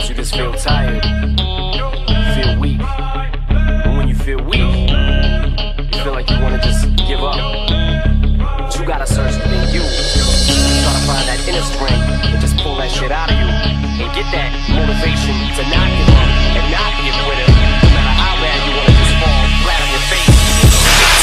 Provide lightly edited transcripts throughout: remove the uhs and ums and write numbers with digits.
Sometimes you just feel tired, feel weak. And when you feel weak, you feel like you wanna just give up. But you gotta search within you. Try to find that inner strength and just pull that shit out of you. And get that motivation to not give up and not be a quitter. No matter how bad you wanna just fall flat on your face.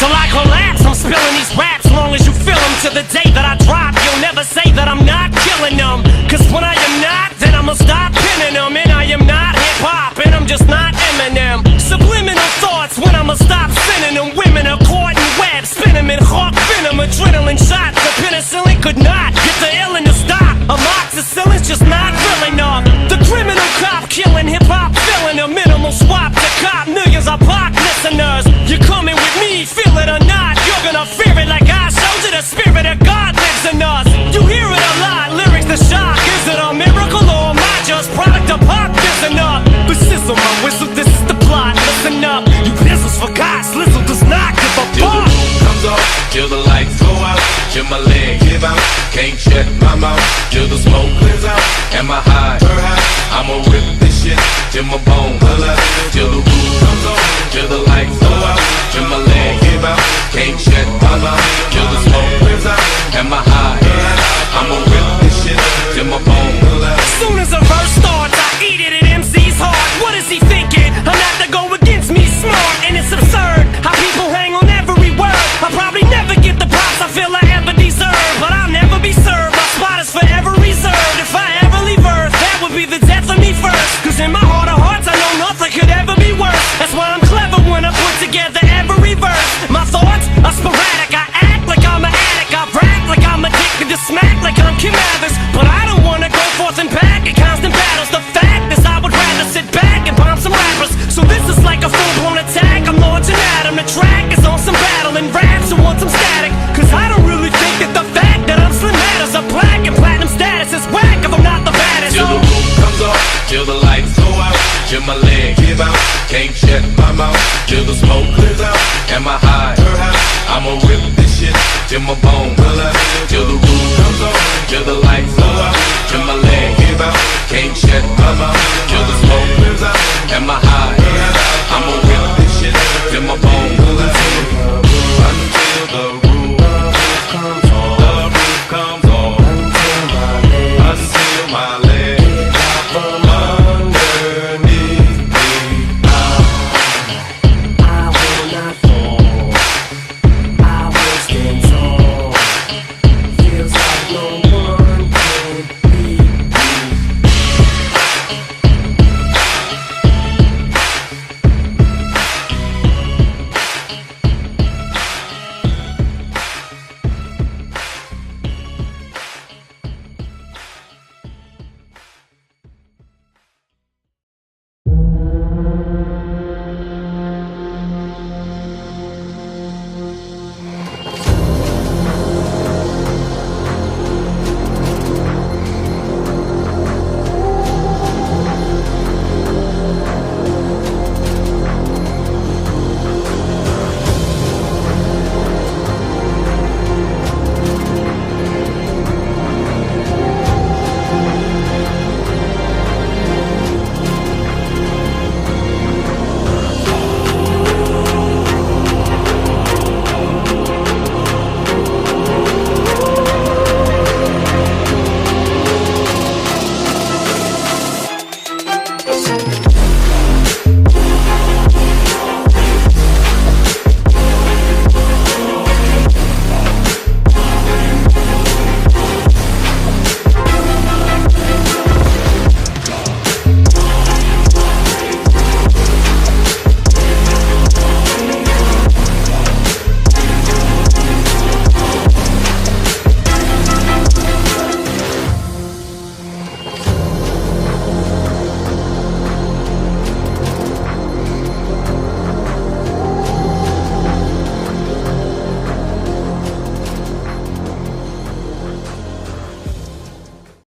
Till I collapse, I'm spilling these raps. Long as you feel them, to the day that I drop, you'll never say that I'm not killing them. Cause when I am not, then I'ma stop pinning them. And I am not hip-hop, and I'm just not Eminem. Subliminal thoughts when I'ma stop sending them. Women are caught in web, spin them in hawk venom. Adrenaline shots, the penicillin could not get the illin to stop. Amoxicillin's just not real enough. The criminal cop killing hip-hop, filling a minimal swap to cop millions of pop listeners. You're coming with me, feel it or not, you're gonna fear it like I showed you. The spirit of God lives in us. You hear it a lot, lyrics the shock. Is it a miracle or am I just product of pop? Listen up, the sizzle, my whistle, this is the plot. Listen up, you pistols for God, Slizzle does not give a Till the fuck. roof comes off, till the lights go out, till my leg give out, can't shut my mouth, till the smoke clears out, and my high, I'ma rip this shit, till my bones, till the roof comes off, till the lights go out, till my leg give out, can't shut my mouth, till the smoke clears out, and my high, I'ma rip this shit, till my bones. Soon as a verse starts, I eat it at MC's heart. What is he thinking? I'm not to go against me, smart, and it's absurd how people hang on every word. I'll probably never get the props I feel I ever deserve, but I'll never be served. My spot is forever reserved. If I ever leave Earth, that would be the death of me first. Cause in my heart of hearts, I know nothing could ever be worse. That's why I'm clever when I put together every verse. My thoughts are sporadic. I act like I'm an addict. I rap like I'm addicted to smack like I'm Kim Mathers. But I don't wanna go forth and back in constant battles. The fact is I would rather sit back and bomb some rappers. So this is like a full-blown attack. I'm launching at 'em. The track is on some battle and raps who want some static. Cause I don't really think that the fact that I'm slim matters. A black and platinum status is whack if I'm not the baddest. Till the roof comes off, till the lights go out, till my leg give out, can't shut my mouth, till the smoke clears out, and my high, I'ma rip this shit, till my bones, till the